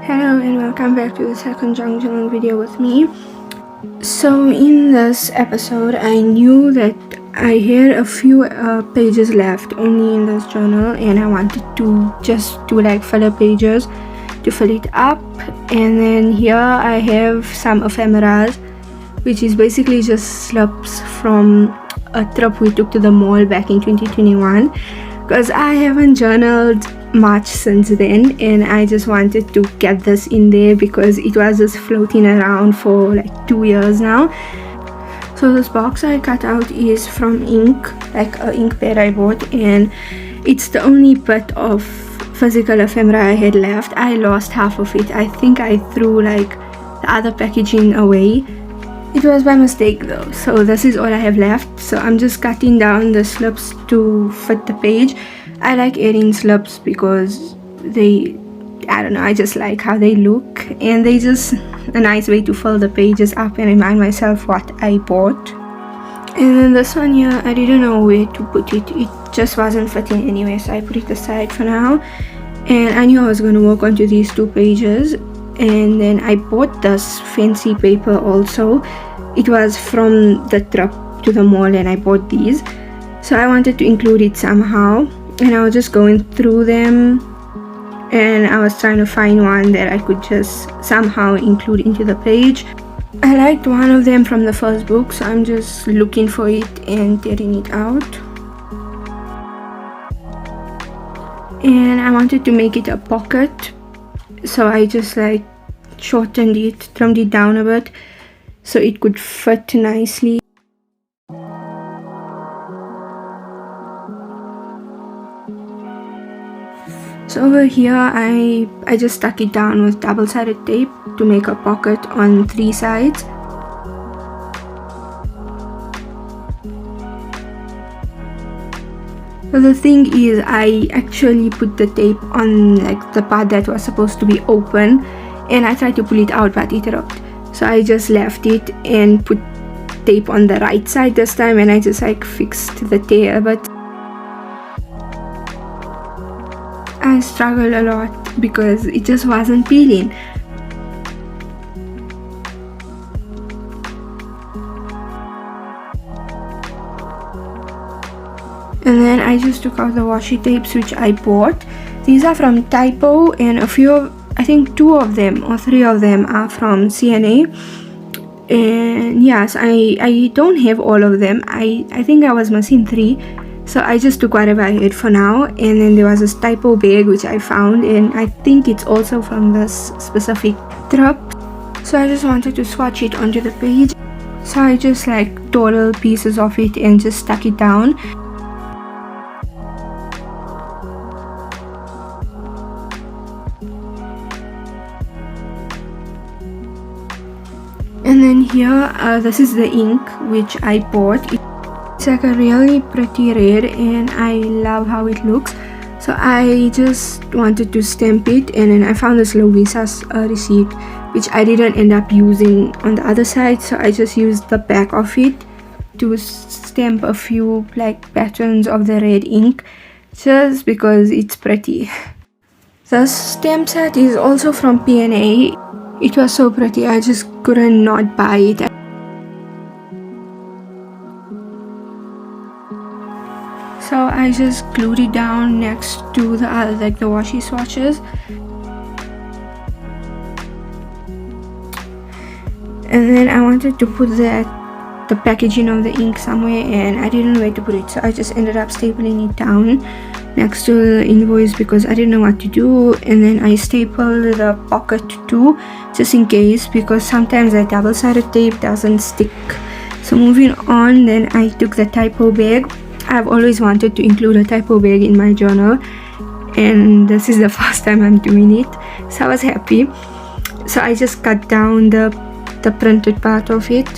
Hello and welcome back to the second junction video with me. So in this episode I knew that I had a few pages left only in this journal, and I wanted to just do like filler pages to fill it up. And then here I have some ephemeras, which is basically just slips from a trip we took to the mall back in 2021, because I haven't journaled much since then, and I just wanted to get this in there because it was just floating around for like 2 years now. So this box I cut out is from ink, like a ink pad I bought, and it's the only bit of physical ephemera I had left. I lost half of it. I think I threw like the other packaging away. It was by mistake though, so this is all I have left. So I'm just cutting down the slips to fit the page. I like adding slips because I just like how they look, and they just a nice way to fill the pages up and remind myself what I bought. And then this one here, I didn't know where to put it. It just wasn't fitting anyway, so I put it aside for now. And I knew I was going to work onto these 2 pages. And then I bought this fancy paper also. It was from the trip to the mall, and I bought these, so I wanted to include it somehow. And I was just going through them, and I was trying to find one that I could just somehow include into the page. I liked one of them from the first book, so I'm just looking for it and tearing it out. And I wanted to make it a pocket, so I just like shortened it, trimmed it down a bit so it could fit nicely. So over here I just stuck it down with double-sided tape to make a pocket on 3 sides. So the thing is, I actually put the tape on like the part that was supposed to be open, and I tried to pull it out but it ripped. So I just left it and put tape on the right side this time, and I just like fixed the tear a bit. I struggled a lot because it just wasn't peeling. And then I just took out the washi tapes which I bought. These are from Typo, and I think 2 of them or 3 of them are from CNA. And yes, I don't have all of them. I think I was missing 3. So I just took whatever I had for now. And then there was this Typo bag which I found, and I think it's also from this specific trip. So I just wanted to swatch it onto the page. So I just like tore little pieces of it and just stuck it down. And then here, this is the ink which I bought. It's like a really pretty red, and I love how it looks. So I just wanted to stamp it, and then I found this Lovisa's receipt which I didn't end up using on the other side, so I just used the back of it to stamp a few like patterns of the red ink just because it's pretty. The stamp set is also from P&A. It was so pretty, I just couldn't not buy it. So I just glued it down next to the like the washi swatches. And then I wanted to put the packaging of the ink somewhere, and I didn't know where to put it, so I just ended up stapling it down next to the invoice because I didn't know what to do. And then I stapled the pocket too, just in case, because sometimes the double-sided tape doesn't stick. So moving on, then I took the Typo bag. I've always wanted to include a Typo bag in my journal, and this is the first time I'm doing it, so I was happy. So I just cut down the printed part of it,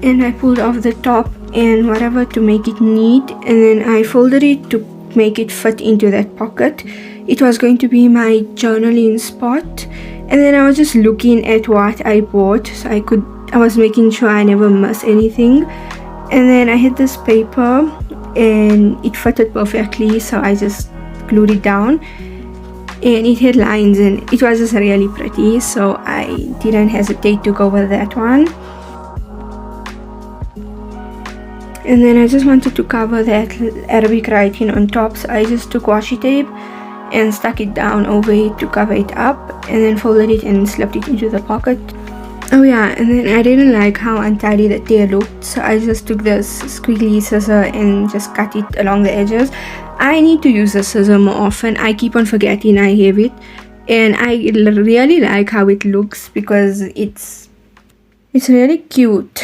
and I pulled off the top and whatever to make it neat, and then I folded it to make it fit into that pocket. It was going to be my journaling spot, and then I was just looking at what I bought, so I was making sure I never miss anything. And then I had this paper and it fitted perfectly, so I just glued it down. and it had lines and it was just really pretty, so I didn't hesitate to go with that one. And then I just wanted to cover that Arabic writing on top, so I just took washi tape and stuck it down over it to cover it up, and then folded it and slipped it into the pocket. Oh yeah, and then I didn't like how untidy the tail looked, so I just took this squiggly scissor and just cut it along the edges. I need to use the scissor more often. I keep on forgetting I have it, and I really like how it looks because it's really cute.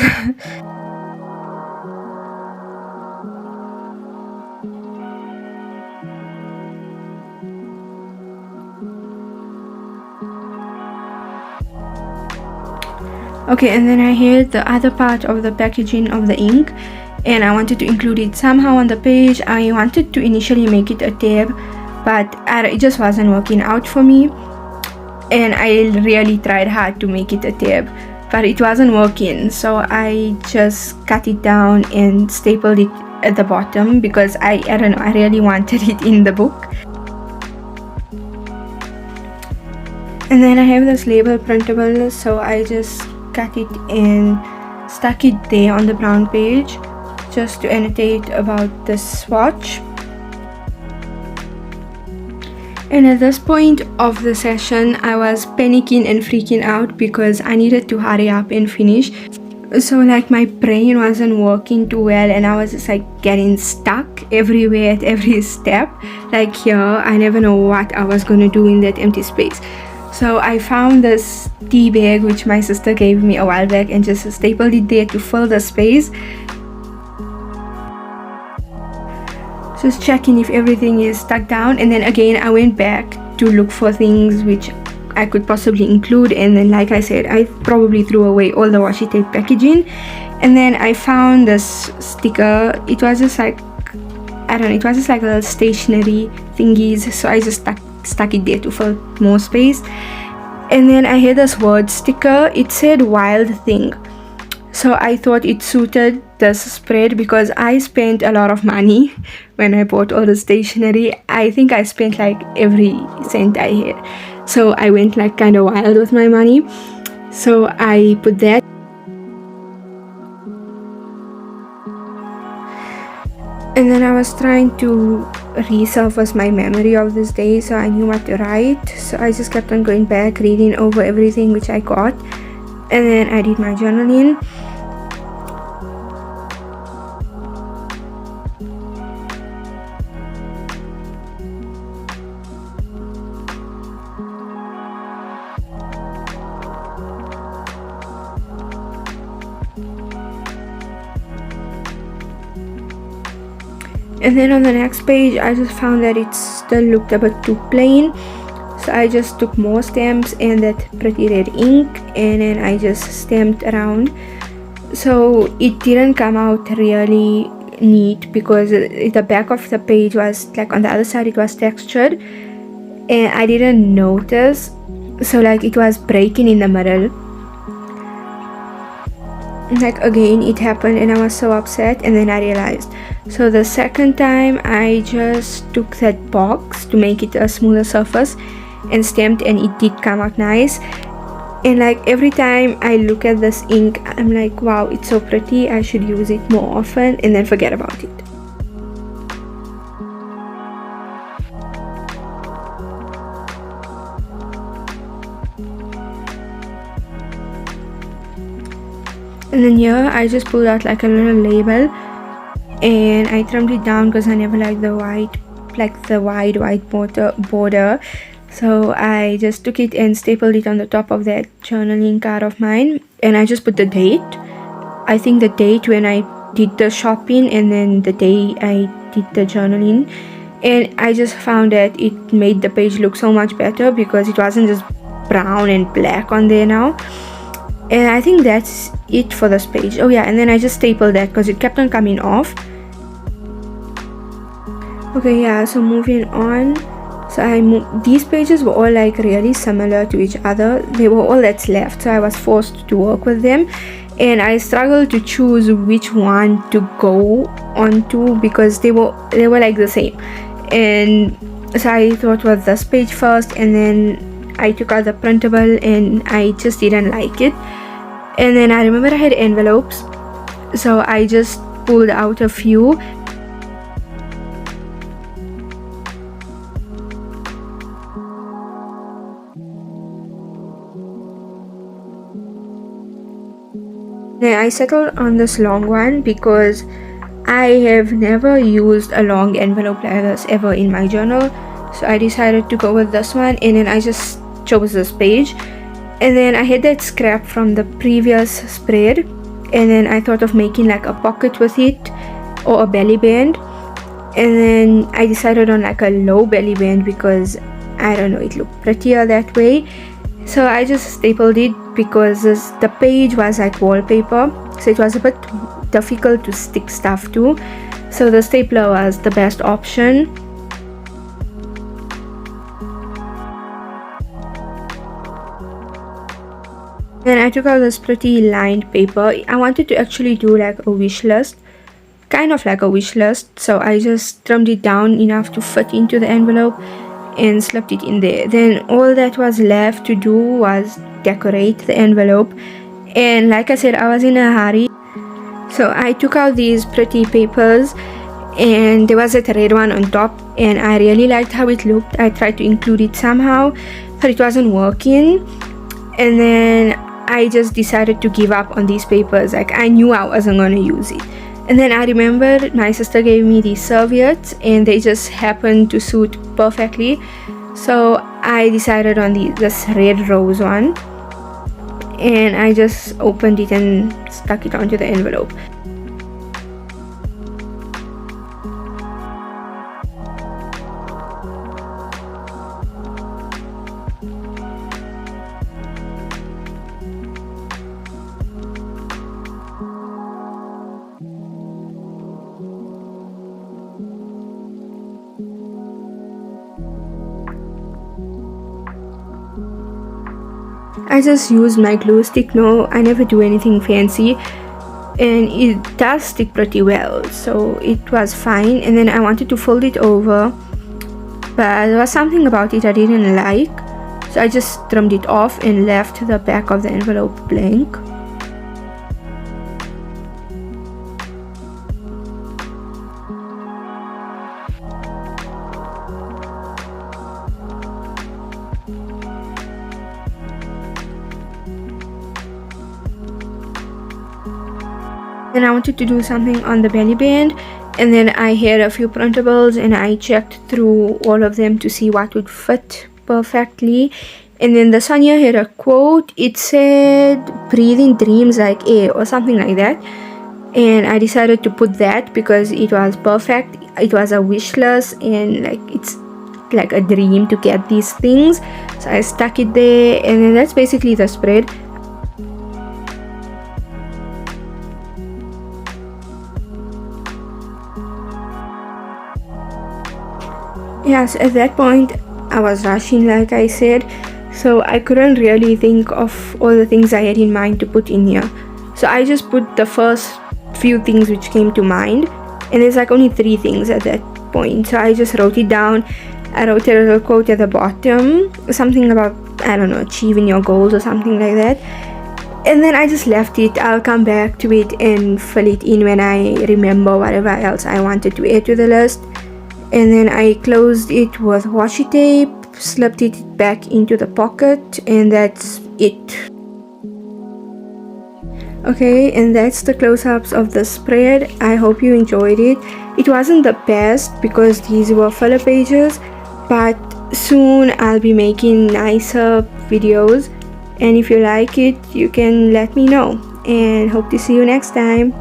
Okay, and then I had the other part of the packaging of the ink, and I wanted to include it somehow on the page. I wanted to initially make it a tab, but it just wasn't working out for me, and I really tried hard to make it a tab, but it wasn't working, so I just cut it down and stapled it at the bottom because I don't know, I really wanted it in the book. And then I have this label printable, so I just cut it and stuck it there on the brown page just to annotate about the swatch. And at this point of the session, I was panicking and freaking out because I needed to hurry up and finish. So like my brain wasn't working too well, and I was just like getting stuck everywhere at every step. Like here, I never know what I was gonna do in that empty space. So I found this tea bag which my sister gave me a while back and just stapled it there to fill the space. Just checking if everything is stuck down, and then again I went back to look for things which I could possibly include, and then like I said, I probably threw away all the washi tape packaging. And then I found this sticker. It was just like, I don't know, it was just like little stationery thingies, so I just stuck it there to fill more space. And then I had this word sticker. It said wild thing, so I thought it suited this spread because I spent a lot of money when I bought all the stationery. I think I spent like every cent I had, so I went like kind of wild with my money, so I put that. And then I was trying to resurface my memory of this day, so I knew what to write. So I just kept on going back, reading over everything which I got, and then I did my journaling. And then on the next page, I just found that it still looked a bit too plain, so I just took more stamps and that pretty red ink, and then I just stamped around. So it didn't come out really neat because the back of the page was like, on the other side it was textured, and I didn't notice, so like it was breaking in the middle. Like again it happened and I was so upset, and then I realized. So the second time I just took that box to make it a smoother surface and stamped, and it did come out nice. And like every time I look at this ink, I'm like, wow, it's so pretty, I should use it more often, and then forget about it. And then here I just pulled out like a little label, and I trimmed it down because I never liked the wide white border. So I just took it and stapled it on the top of that journaling card of mine, and I just put the date. I think the date when I did the shopping, and then the day I did the journaling. And I just found that it made the page look so much better because it wasn't just brown and black on there now. And I think that's it for this page. Oh yeah, and then I just stapled that because it kept on coming off. Okay, yeah, so moving on. So these pages were all like really similar to each other. They were all that's left, so I was forced to work with them, and I struggled to choose which one to go onto because they were like the same. And So I thought was this page first, and then I took out the printable and I just didn't like it. And then I remember I had envelopes, so I just pulled out a few. Then I settled on this long one because I have never used a long envelope like this ever in my journal. So I decided to go with this one, and then I just chose this page. And then I had that scrap from the previous spread, and then I thought of making like a pocket with it or a belly band. And then I decided on like a low belly band because I don't know, it looked prettier that way. So I just stapled it because the page was like wallpaper, so it was a bit difficult to stick stuff to. So the stapler was the best option. Then I took out this pretty lined paper. I wanted to actually do like a wish list, kind of like a wish list. So I just trimmed it down enough to fit into the envelope and slipped it in there. Then all that was left to do was decorate the envelope. And like I said, I was in a hurry. So I took out these pretty papers, and there was a red one on top, and I really liked how it looked. I tried to include it somehow, but it wasn't working. And then I just decided to give up on these papers. Like, I knew I wasn't going to use it. And then I remember my sister gave me these serviettes, and they just happened to suit perfectly. So I decided on this red rose one, and I just opened it and stuck it onto the envelope. I just use my glue stick. No, I never do anything fancy, and it does stick pretty well, so it was fine. And then I wanted to fold it over, but there was something about it I didn't like, so I just trimmed it off and left the back of the envelope blank. Then I wanted to do something on the belly band, and then I had a few printables and I checked through all of them to see what would fit perfectly. And then the Sonia had a quote. It said breathing dreams like air or something like that, and I decided to put that because it was perfect. It was a wish list, and like it's like a dream to get these things, so I stuck it there. And then that's basically the spread. Yes, at that point I was rushing, like I said, so I couldn't really think of all the things I had in mind to put in here. So I just put the first few things which came to mind, and there's like only 3 things at that point. So I just wrote it down. I wrote a little quote at the bottom, something about, I don't know, achieving your goals or something like that. And then I just left it. I'll come back to it and fill it in when I remember whatever else I wanted to add to the list. And then I closed it with washi tape, slipped it back into the pocket, and that's it. Okay, and that's the close-ups of the spread. I hope you enjoyed it. It wasn't the best because these were filler pages, but soon I'll be making nicer videos, and if you like it, you can let me know, and hope to see you next time.